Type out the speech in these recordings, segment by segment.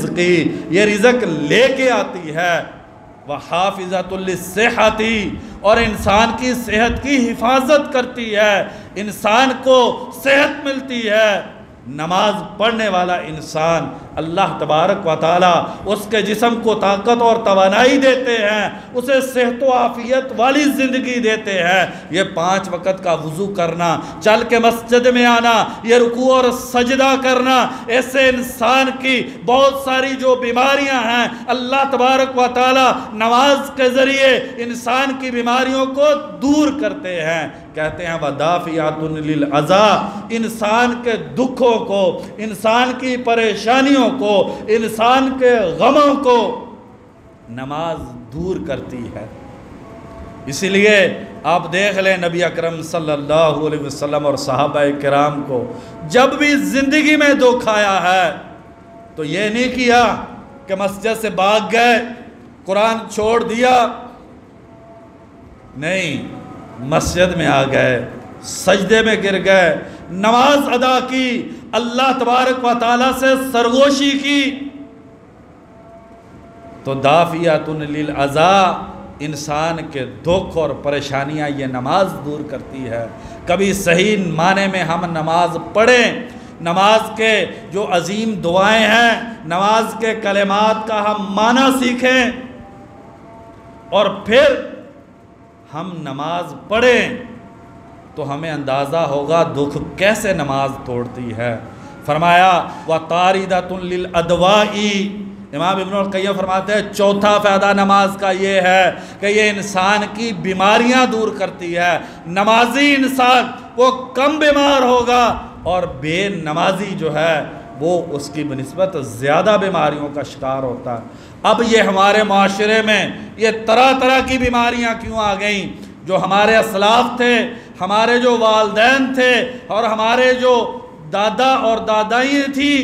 رزقی، یہ رزق لے کے آتی ہے، وحافظۃ للصحۃ، اور انسان کی صحت کی حفاظت کرتی ہے، انسان کو صحت ملتی ہے۔ نماز پڑھنے والا انسان اللہ تبارک و تعالیٰ اس کے جسم کو طاقت اور توانائی دیتے ہیں، اسے صحت و عافیت والی زندگی دیتے ہیں۔ یہ 5 وقت کا وضو کرنا، چل کے مسجد میں آنا، یہ رکوع اور سجدہ کرنا، ایسے انسان کی بہت ساری جو بیماریاں ہیں اللہ تبارک و تعالیٰ نماز کے ذریعے انسان کی بیماریوں کو دور کرتے ہیں۔ کہتے ہیں وَدَافِعَةٌ لِلْعَذَى، انسان کے دکھوں کو، انسان کی پریشانیوں کو، انسان کے غموں کو نماز دور کرتی ہے۔ اسی لیے آپ دیکھ لیں نبی اکرم صلی اللہ علیہ وسلم اور صحابہ کرام کو جب بھی زندگی میں دکھ آیا ہے تو یہ نہیں کیا کہ مسجد سے بھاگ گئے، قرآن چھوڑ دیا، نہیں، مسجد میں آ گئے، سجدے میں گر گئے، نماز ادا کی، اللہ تبارک و تعالیٰ سے سرگوشی کی۔ تو دافعۃ للعذى، انسان کے دکھ اور پریشانیاں یہ نماز دور کرتی ہے۔ کبھی صحیح معنی میں ہم نماز پڑھیں، نماز کے جو عظیم دعائیں ہیں، نماز کے کلمات کا ہم معنی سیکھیں، اور پھر ہم نماز پڑھیں تو ہمیں اندازہ ہوگا دکھ کیسے نماز توڑتی ہے۔ فرمایا وَطَارِدَةٌ لِلْأَدْوَاءِ، امام ابن القیم فرماتے ہیں چوتھا فائدہ نماز کا یہ ہے کہ یہ انسان کی بیماریاں دور کرتی ہے۔ نمازی انسان وہ کم بیمار ہوگا، اور بے نمازی جو ہے وہ اس کی بنسبت زیادہ بیماریوں کا شکار ہوتا ہے۔ اب یہ ہمارے معاشرے میں یہ طرح طرح کی بیماریاں کیوں آ گئیں؟ جو ہمارے اسلاف تھے، ہمارے جو والدین تھے، اور ہمارے جو دادا اور دادائیں تھیں،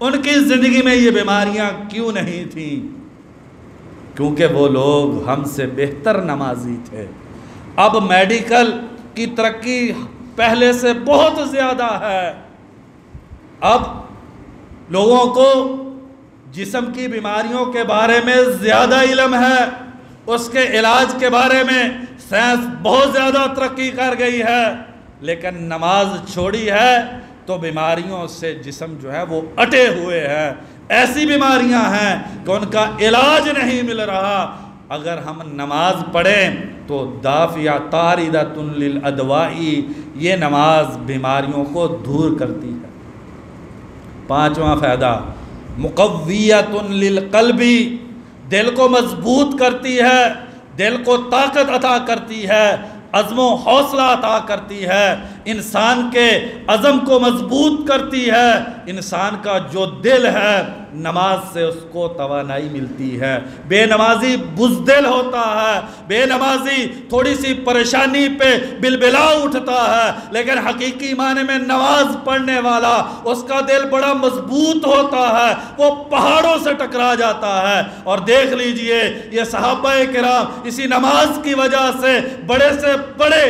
ان کی زندگی میں یہ بیماریاں کیوں نہیں تھیں؟ کیونکہ وہ لوگ ہم سے بہتر نمازی تھے۔ اب میڈیکل کی ترقی پہلے سے بہت زیادہ ہے، اب لوگوں کو جسم کی بیماریوں کے بارے میں زیادہ علم ہے، اس کے علاج کے بارے میں سائنس بہت زیادہ ترقی کر گئی ہے، لیکن نماز چھوڑی ہے تو بیماریوں سے جسم جو ہے وہ اٹے ہوئے ہیں۔ ایسی بیماریاں ہیں کہ ان کا علاج نہیں مل رہا۔ اگر ہم نماز پڑھیں تو دافعہ طاردۃ للادواء، یہ نماز بیماریوں کو دور کرتی ہے۔ 5واں فائدہ مقویۃ للقلب، دل کو مضبوط کرتی ہے، دل کو طاقت عطا کرتی ہے، عزم و حوصلہ عطا کرتی ہے، انسان کے عزم کو مضبوط کرتی ہے۔ انسان کا جو دل ہے نماز سے اس کو توانائی ملتی ہے۔ بے نمازی بزدل ہوتا ہے، بے نمازی تھوڑی سی پریشانی پہ بلبلا اٹھتا ہے، لیکن حقیقی معنی میں نماز پڑھنے والا اس کا دل بڑا مضبوط ہوتا ہے، وہ پہاڑوں سے ٹکرا جاتا ہے۔ اور دیکھ لیجئے یہ صحابہ کرام اسی نماز کی وجہ سے بڑے سے بڑے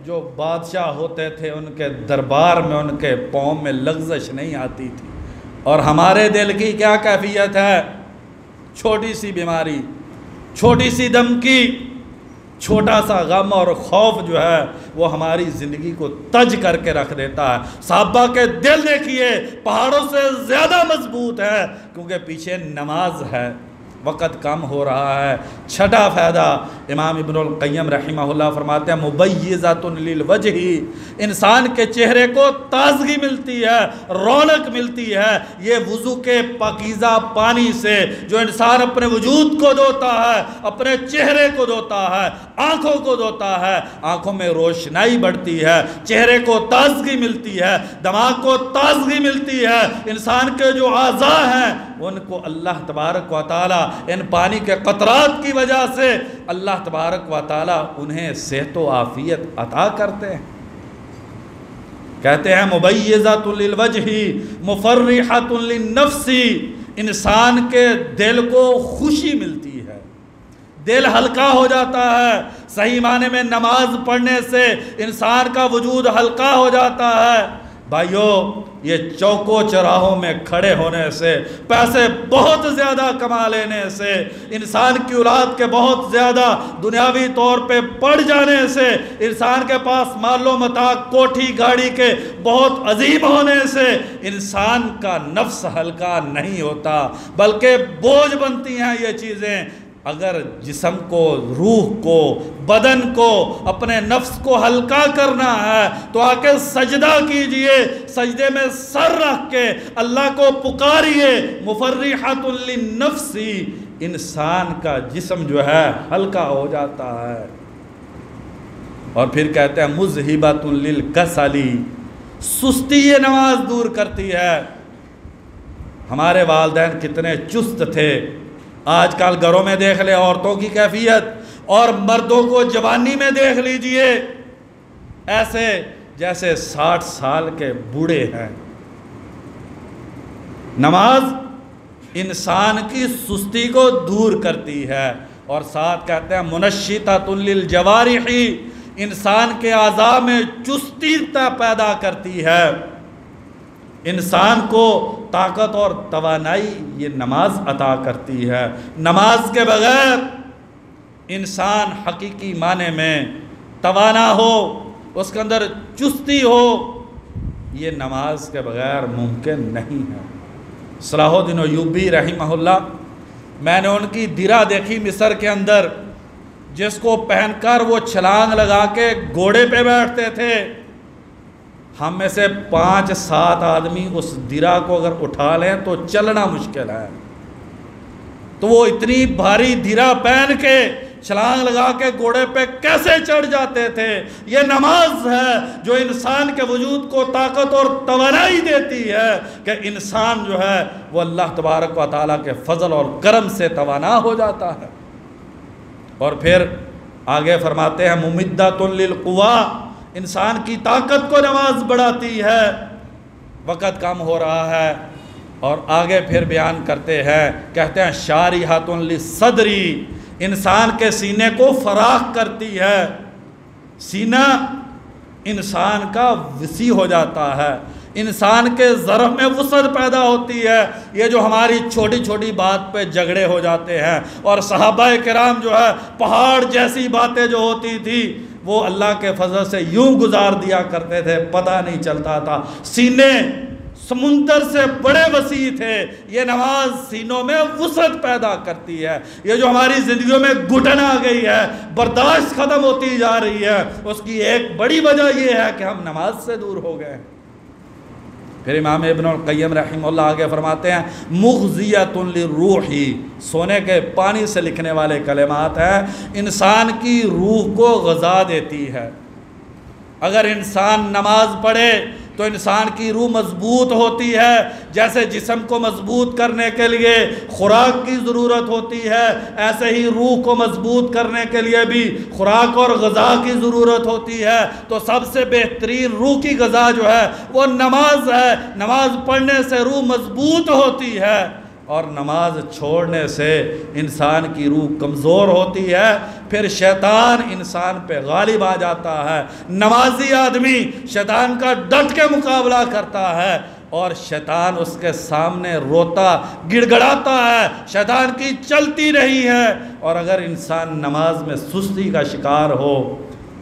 جو بادشاہ ہوتے تھے ان کے دربار میں ان کے پاؤں میں لغزش نہیں آتی تھی۔ اور ہمارے دل کی کیا کیفیت ہے؟ چھوٹی سی بیماری، چھوٹی سی دھمکی، چھوٹا سا غم اور خوف جو ہے وہ ہماری زندگی کو تج کر کے رکھ دیتا ہے۔ صحابہ کے دل دیکھیے پہاڑوں سے زیادہ مضبوط ہے، کیونکہ پیچھے نماز ہے۔ وقت کم ہو رہا ہے۔ 6واں فائدہ امام ابن القیم رحمہ اللہ فرماتے ہیں مبیضۃ للوجہ، انسان کے چہرے کو تازگی ملتی ہے، رونق ملتی ہے۔ یہ وضو کے پاکیزہ پانی سے جو انسان اپنے وجود کو دھوتا ہے، اپنے چہرے کو دھوتا ہے، آنکھوں کو دھوتا ہے، آنکھوں میں روشنائی بڑھتی ہے، چہرے کو تازگی ملتی ہے، دماغ کو تازگی ملتی ہے۔ انسان کے جو اعضاء ہیں ان کو اللہ تبارک و تعالیٰ ان پانی کے قطرات کی وجہ سے اللہ تبارک و تعالیٰ انہیں صحت و عافیت عطا کرتے ہیں۔ کہتے ہیں مبیضۃ للوجہ مفرحۃ للنفس، انسان کے دل کو خوشی ملتی ہے، دل ہلکا ہو جاتا ہے۔ صحیح معنی میں نماز پڑھنے سے انسان کا وجود ہلکا ہو جاتا ہے۔ بھائیو یہ چوکو چراہوں میں کھڑے ہونے سے، پیسے بہت زیادہ کما لینے سے، انسان کی اولاد کے بہت زیادہ دنیاوی طور پہ پڑ جانے سے، انسان کے پاس مال و متاع کوٹھی گاڑی کے بہت عظیم ہونے سے انسان کا نفس ہلکا نہیں ہوتا، بلکہ بوجھ بنتی ہیں یہ چیزیں۔ اگر جسم کو، روح کو، بدن کو، اپنے نفس کو ہلکا کرنا ہے تو آ کے سجدہ کیجئے، سجدے میں سر رکھ کے اللہ کو پکاریے۔ مفرحۃ للنفس، انسان کا جسم جو ہے ہلکا ہو جاتا ہے۔ اور پھر کہتے ہیں مذہبۃ للکسل، سستی یہ نماز دور کرتی ہے۔ ہمارے والدین کتنے چست تھے، آج کل گھروں میں دیکھ لے عورتوں کی کیفیت، اور مردوں کو جوانی میں دیکھ لیجئے، ایسے جیسے 60 سال کے بوڑھے ہیں۔ نماز انسان کی سستی کو دور کرتی ہے، اور ساتھ کہتے ہیں منشطۃ للجوارح، انسان کے اعضاء میں چستی پیدا کرتی ہے، انسان کو طاقت اور توانائی یہ نماز عطا کرتی ہے۔ نماز کے بغیر انسان حقیقی معنی میں توانا ہو، اس کے اندر چستی ہو، یہ نماز کے بغیر ممکن نہیں ہے۔ صلاح الدین ایوبی رحمہ اللہ، میں نے ان کی درع دیکھی مصر کے اندر، جس کو پہن کر وہ چھلانگ لگا کے گھوڑے پہ بیٹھتے تھے۔ ہم میں سے 5-7 آدمی اس درع کو اگر اٹھا لیں تو چلنا مشکل ہے، تو وہ اتنی بھاری درع پہن کے چھلانگ لگا کے گھوڑے پہ کیسے چڑھ جاتے تھے؟ یہ نماز ہے جو انسان کے وجود کو طاقت اور توانائی دیتی ہے کہ انسان جو ہے وہ اللہ تبارک و تعالیٰ کے فضل اور کرم سے توانا ہو جاتا ہے۔ اور پھر آگے فرماتے ہیں ممدۃ للقوا، انسان کی طاقت کو نماز بڑھاتی ہے۔ وقت کم ہو رہا ہے، اور آگے پھر بیان کرتے ہیں، کہتے ہیں شارحۃ للصدر، انسان کے سینے کو فراخ کرتی ہے، سینہ انسان کا وسیع ہو جاتا ہے، انسان کے ظرف میں وسعت پیدا ہوتی ہے۔ یہ جو ہماری چھوٹی چھوٹی بات پہ جھگڑے ہو جاتے ہیں، اور صحابہ کرام جو ہے پہاڑ جیسی باتیں جو ہوتی تھی وہ اللہ کے فضل سے یوں گزار دیا کرتے تھے، پتہ نہیں چلتا تھا، سینے سمندر سے بڑے وسیع تھے۔ یہ نماز سینوں میں وسعت پیدا کرتی ہے۔ یہ جو ہماری زندگیوں میں گھٹن آ گئی ہے، برداشت ختم ہوتی جا رہی ہے، اس کی ایک بڑی وجہ یہ ہے کہ ہم نماز سے دور ہو گئے۔ پھر امام ابن القیم رحمہ اللہ آگے فرماتے ہیں مغذیۃ للروح، سونے کے پانی سے لکھنے والے کلمات ہیں، انسان کی روح کو غذا دیتی ہے۔ اگر انسان نماز پڑھے تو انسان کی روح مضبوط ہوتی ہے، جیسے جسم کو مضبوط کرنے کے لیے خوراک کی ضرورت ہوتی ہے، ایسے ہی روح کو مضبوط کرنے کے لیے بھی خوراک اور غذا کی ضرورت ہوتی ہے۔ تو سب سے بہترین روح کی غذا جو ہے وہ نماز ہے۔ نماز پڑھنے سے روح مضبوط ہوتی ہے، اور نماز چھوڑنے سے انسان کی روح کمزور ہوتی ہے، پھر شیطان انسان پہ غالب آ جاتا ہے۔ نمازی آدمی شیطان کا ڈٹ کے مقابلہ کرتا ہے، اور شیطان اس کے سامنے روتا گڑ گڑاتا ہے، شیطان کی چلتی نہیں ہے۔ اور اگر انسان نماز میں سستی کا شکار ہو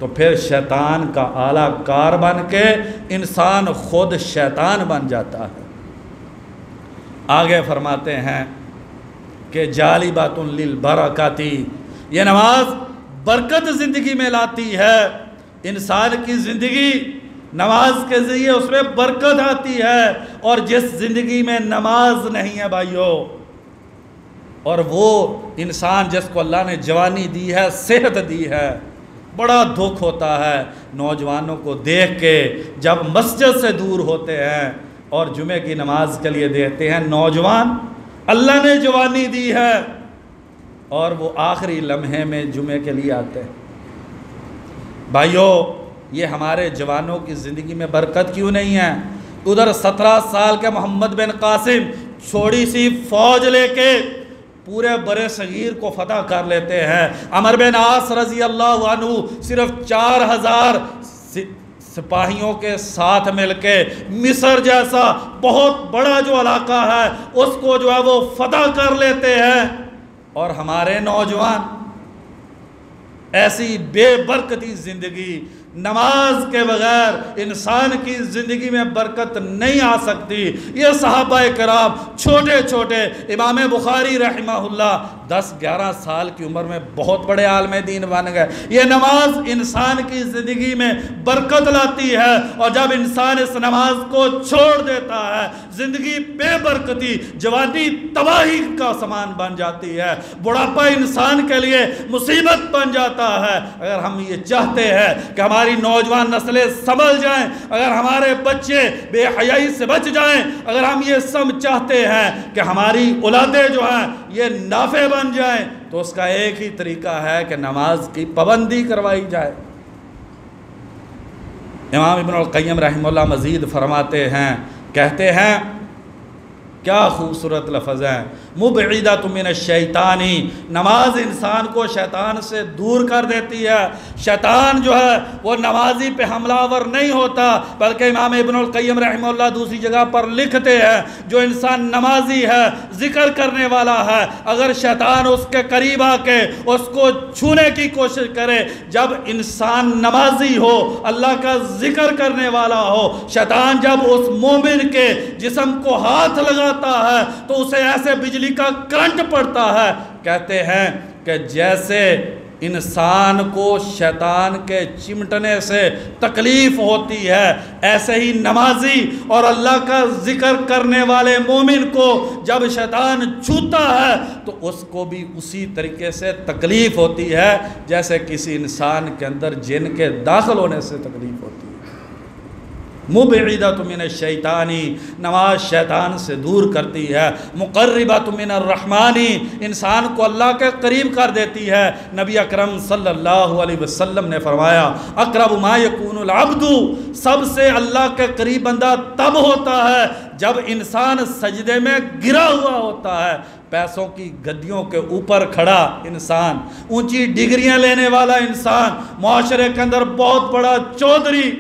تو پھر شیطان کا اعلیٰ کار بن کے انسان خود شیطان بن جاتا ہے۔ آگے فرماتے ہیں کہ جالبۃ للبرکۃ، یہ نماز برکت زندگی میں لاتی ہے۔ انسان کی زندگی نماز کے ذریعے اس میں برکت آتی ہے، اور جس زندگی میں نماز نہیں ہے بھائیو، اور وہ انسان جس کو اللہ نے جوانی دی ہے، صحت دی ہے، بڑا دکھ ہوتا ہے نوجوانوں کو دیکھ کے جب مسجد سے دور ہوتے ہیں اور جمعے کی نماز کے لیے دیتے ہیں۔ نوجوان اللہ نے جوانی دی ہے، اور وہ آخری لمحے میں جمعے کے لیے آتے ہیں۔ بھائیو، یہ ہمارے جوانوں کی زندگی میں برکت کیوں نہیں ہے؟ ادھر 17 سال کے محمد بن قاسم چھوڑی سی فوج لے کے پورے برے صغیر کو فتح کر لیتے ہیں۔ عمر بن عاص رضی اللہ عنہ صرف 4000 سپاہیوں کے ساتھ مل کے مصر جیسا بہت بڑا جو علاقہ ہے اس کو جو ہے وہ فتح کر لیتے ہیں، اور ہمارے نوجوان ایسی بے برکتی زندگی، نماز کے بغیر انسان کی زندگی میں برکت نہیں آ سکتی۔ یہ صحابہ کرام چھوٹے چھوٹے، امام بخاری رحمہ اللہ 10-11 سال کی عمر میں بہت بڑے عالم دین بن گئے۔ یہ نماز انسان کی زندگی میں برکت لاتی ہے، اور جب انسان اس نماز کو چھوڑ دیتا ہے زندگی بے برکتی، جوانی تباہی کا سامان بن جاتی ہے، بڑھاپا انسان کے لیے مصیبت بن جاتا ہے۔ اگر ہم یہ چاہتے ہیں کہ ہماری نوجوان نسلیں سنبھل جائیں، اگر ہمارے بچے بے حیائی سے بچ جائیں، اگر ہم یہ سب چاہتے ہیں کہ ہماری اولادیں جو ہیں یہ نافع بن جائیں، تو اس کا ایک ہی طریقہ ہے کہ نماز کی پابندی کروائی جائے۔ امام ابن القیم رحمہ اللہ مزید فرماتے ہیں، کہتے ہیں کیا خوبصورت لفظ ہیں، مبعدۃ من الشیطان، نماز انسان کو شیطان سے دور کر دیتی ہے۔ شیطان جو ہے وہ نمازی پہ حملہ آور نہیں ہوتا، بلکہ امام ابن القیم رحمہ اللہ دوسری جگہ پر لکھتے ہیں جو انسان نمازی ہے، ذکر کرنے والا ہے، اگر شیطان اس کے قریب آ کے اس کو چھونے کی کوشش کرے، جب انسان نمازی ہو، اللہ کا ذکر کرنے والا ہو، شیطان جب اس مومن کے جسم کو ہاتھ لگاتا ہے تو اسے ایسے بجلی کا کرنٹ پڑتا ہے، کہتے ہیں کہ جیسے انسان کو شیطان کے چمٹنے سے تکلیف ہوتی ہے، ایسے ہی نمازی اور اللہ کا ذکر کرنے والے مومن کو جب شیطان چھوتا ہے تو اس کو بھی اسی طریقے سے تکلیف ہوتی ہے جیسے کسی انسان کے اندر جن کے داخل ہونے سے تکلیف ہوتی ہے۔ مبعدۃ من الشیطان، نماز شیطان سے دور کرتی ہے۔ مقربۃ من الرحمن، انسان کو اللہ کے قریب کر دیتی ہے۔ نبی اکرم صلی اللہ علیہ وسلم نے فرمایا، اقرب ما یکون العبد، سب سے اللہ کے قریب بندہ تب ہوتا ہے جب انسان سجدے میں گرا ہوا ہوتا ہے، پیسوں کی گدیوں کے اوپر کھڑا انسان، اونچی ڈگریاں لینے والا انسان، معاشرے کے اندر بہت بڑا چودھری،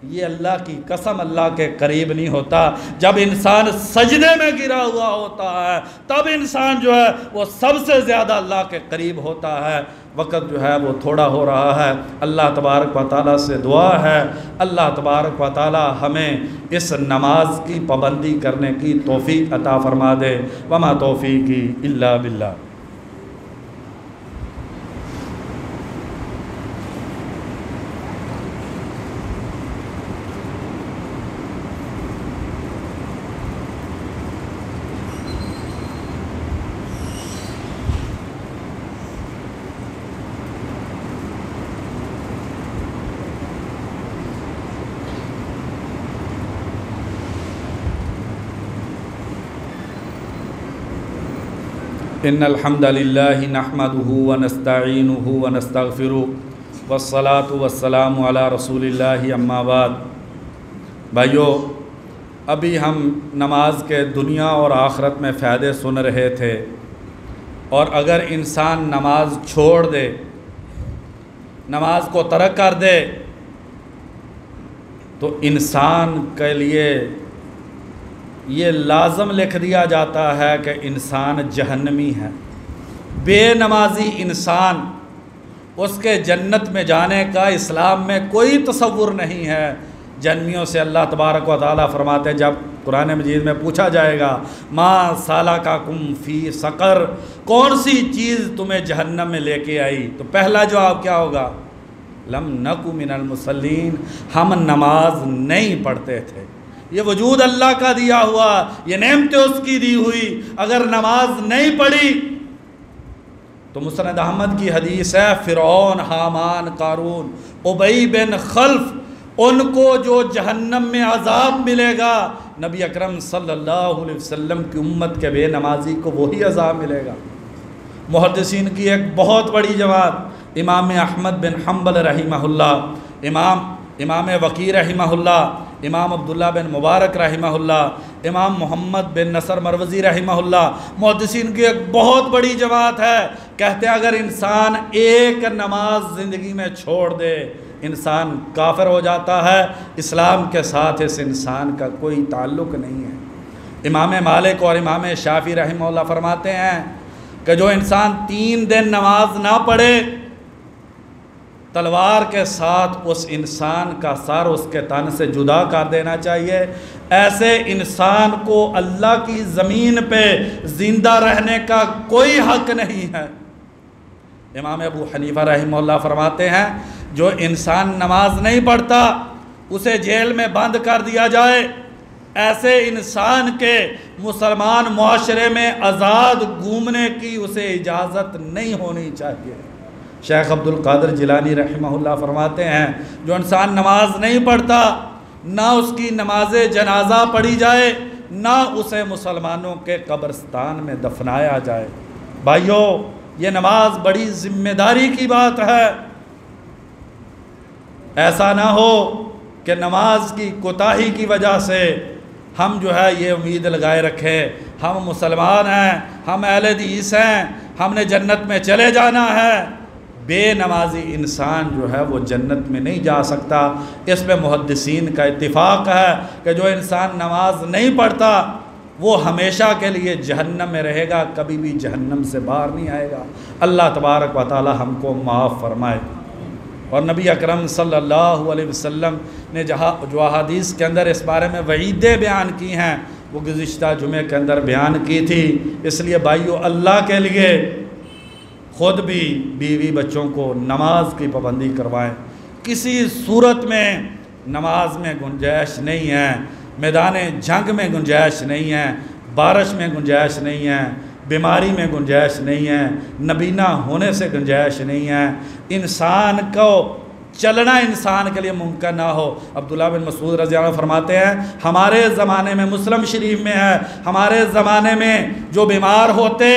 یہ اللہ کی قسم اللہ کے قریب نہیں ہوتا۔ جب انسان سجدے میں گرا ہوا ہوتا ہے تب انسان جو ہے وہ سب سے زیادہ اللہ کے قریب ہوتا ہے۔ وقت جو ہے وہ تھوڑا ہو رہا ہے، اللہ تبارک و تعالیٰ سے دعا ہے اللہ تبارک و تعالیٰ ہمیں اس نماز کی پابندی کرنے کی توفیق عطا فرما دے۔ وما توفیقی الا باللہ۔ ان الحمد للہ نحمدہ ونستعینہ ونستغفرہ والصلاة والسلام علی رسول اللہ اما بعد۔ بھائیو، ابھی ہم نماز کے دنیا اور آخرت میں فائدے سن رہے تھے، اور اگر انسان نماز چھوڑ دے، نماز کو ترک کر دے، تو انسان کے لیے یہ لازم لکھ دیا جاتا ہے کہ انسان جہنمی ہے۔ بے نمازی انسان، اس کے جنت میں جانے کا اسلام میں کوئی تصور نہیں ہے۔ جہنمیوں سے اللہ تبارک و تعالیٰ فرماتے ہیں، جب قرآن مجید میں پوچھا جائے گا ما سالککم فی سقر، کون سی چیز تمہیں جہنم میں لے کے آئی، تو پہلا جواب کیا ہوگا؟ لم نکو من المصلین، ہم نماز نہیں پڑھتے تھے۔ یہ وجود اللہ کا دیا ہوا، یہ نعمتیں اس کی دی ہوئی، اگر نماز نہیں پڑھی تو مسند احمد کی حدیث ہے، فرعون، حامان، قارون، ابی بن خلف، ان کو جو جہنم میں عذاب ملے گا، نبی اکرم صلی اللہ علیہ وسلم کی امت کے بے نمازی کو وہی عذاب ملے گا۔ محدثین کی ایک بہت بڑی جماعت، امام احمد بن حنبل رحمہ اللہ، امام وقی رحمہ اللہ، امام عبداللہ بن مبارک رحمہ اللہ، امام محمد بن نصر مروزی رحمہ اللہ، محدثین کی ایک بہت بڑی جماعت ہے، کہتے ہیں اگر انسان ایک نماز زندگی میں چھوڑ دے، انسان کافر ہو جاتا ہے، اسلام کے ساتھ اس انسان کا کوئی تعلق نہیں ہے۔ امام مالک اور امام شافعی رحمہ اللہ فرماتے ہیں کہ جو انسان 3 دن نماز نہ پڑھے، تلوار کے ساتھ اس انسان کا سر اس کے تن سے جدا کر دینا چاہیے۔ ایسے انسان کو اللہ کی زمین پہ زندہ رہنے کا کوئی حق نہیں ہے۔ امام ابو حنیفہ رحمہ اللہ فرماتے ہیں جو انسان نماز نہیں پڑھتا اسے جیل میں بند کر دیا جائے، ایسے انسان کے مسلمان معاشرے میں آزاد گھومنے کی اسے اجازت نہیں ہونی چاہیے۔ شیخ عبد القادر جیلانی رحمہ اللہ فرماتے ہیں جو انسان نماز نہیں پڑھتا، نہ اس کی نماز جنازہ پڑھی جائے، نہ اسے مسلمانوں کے قبرستان میں دفنایا جائے۔ بھائیو، یہ نماز بڑی ذمہ داری کی بات ہے۔ ایسا نہ ہو کہ نماز کی کوتاہی کی وجہ سے ہم جو ہے یہ امید لگائے رکھے ہم مسلمان ہیں، ہم اہل حدیث ہیں، ہم نے جنت میں چلے جانا ہے۔ بے نمازی انسان جو ہے وہ جنت میں نہیں جا سکتا۔ اس میں محدثین کا اتفاق ہے کہ جو انسان نماز نہیں پڑھتا وہ ہمیشہ کے لیے جہنم میں رہے گا، کبھی بھی جہنم سے باہر نہیں آئے گا۔ اللہ تبارک و تعالی ہم کو معاف فرمائے۔ اور نبی اکرم صلی اللہ علیہ وسلم نے جو احادیث کے اندر اس بارے میں وعیدیں بیان کی ہیں وہ گزشتہ جمعے کے اندر بیان کی تھی۔ اس لیے بھائیو، اللہ کے لیے خود بھی بیوی بچوں کو نماز کی پابندی کروائیں۔ کسی صورت میں نماز میں گنجائش نہیں ہے، میدان جنگ میں گنجائش نہیں ہے، بارش میں گنجائش نہیں ہے، بیماری میں گنجائش نہیں ہے، نبینا ہونے سے گنجائش نہیں ہے۔ انسان کو چلنا انسان کے لیے ممکن نہ ہو۔ عبداللہ بن مسعود رضی اللہ عنہ فرماتے ہیں ہمارے زمانے میں، مسلم شریف میں ہے، ہمارے زمانے میں جو بیمار ہوتے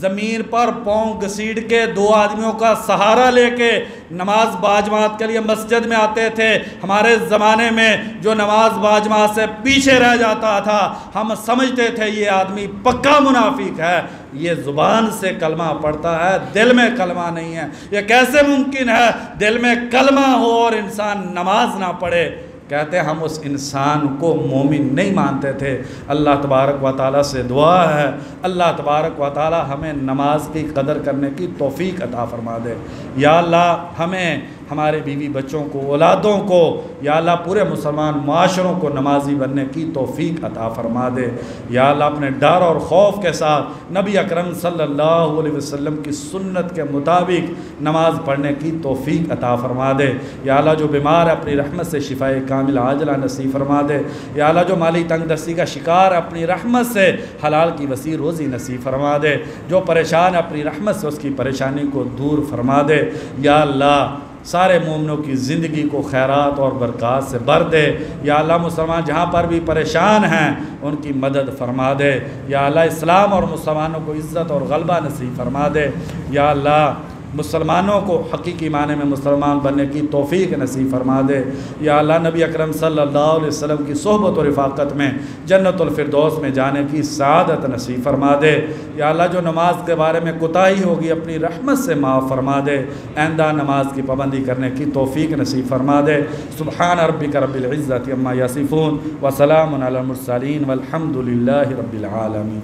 زمین پر پاؤں گھسیٹ کے 2 آدمیوں کا سہارا لے کے نماز باجماعت کے لیے مسجد میں آتے تھے۔ ہمارے زمانے میں جو نماز باجماعت سے پیچھے رہ جاتا تھا ہم سمجھتے تھے یہ آدمی پکا منافق ہے، یہ زبان سے کلمہ پڑھتا ہے دل میں کلمہ نہیں ہے۔ یہ کیسے ممکن ہے دل میں کلمہ ہو اور انسان نماز نہ پڑھے؟ کہتے ہیں ہم اس انسان کو مومن نہیں مانتے تھے۔ اللہ تبارک و تعالیٰ سے دعا ہے اللہ تبارک و تعالیٰ ہمیں نماز کی قدر کرنے کی توفیق عطا فرما دے۔ یا اللہ ہمیں، ہمارے بیوی بچوں کو، اولادوں کو، یا اللہ پورے مسلمان معاشروں کو نمازی بننے کی توفیق عطا فرما دے۔ یا اللہ اپنے ڈر اور خوف کے ساتھ نبی اکرم صلی اللہ علیہ وسلم کی سنت کے مطابق نماز پڑھنے کی توفیق عطا فرما دے۔ یا اللہ جو بیمار ہے اپنی رحمت سے شفائے کامل عاجلہ نصیب فرما دے۔ یا اللہ جو مالی تنگ دستی کا شکار ہے اپنی رحمت سے حلال کی وسیع روزی نصیب فرما دے۔ جو پریشان ہے اپنی رحمت سے اس کی پریشانی کو دور فرما دے۔ یا اللہ سارے مومنوں کی زندگی کو خیرات اور برکات سے بھر دے۔ یا اللہ مسلمان جہاں پر بھی پریشان ہیں ان کی مدد فرما دے۔ یا اللہ اسلام اور مسلمانوں کو عزت اور غلبہ نصیب فرما دے۔ یا اللہ مسلمانوں کو حقیقی معنی میں مسلمان بننے کی توفیق نصیب فرما دے۔ یا اللہ نبی اکرم صلی اللہ علیہ وسلم کی صحبت و رفاقت میں جنت الفردوس میں جانے کی سعادت نصیب فرما دے۔ یا اللہ جو نماز کے بارے میں کوتاہی ہوگی اپنی رحمت سے معاف فرما دے۔ آئندہ نماز کی پابندی کرنے کی توفیق نصیب فرما دے۔ سبحان ربک رب العزت عما یصفون وسلام علی المرسلین والحمد للہ رب العالمین۔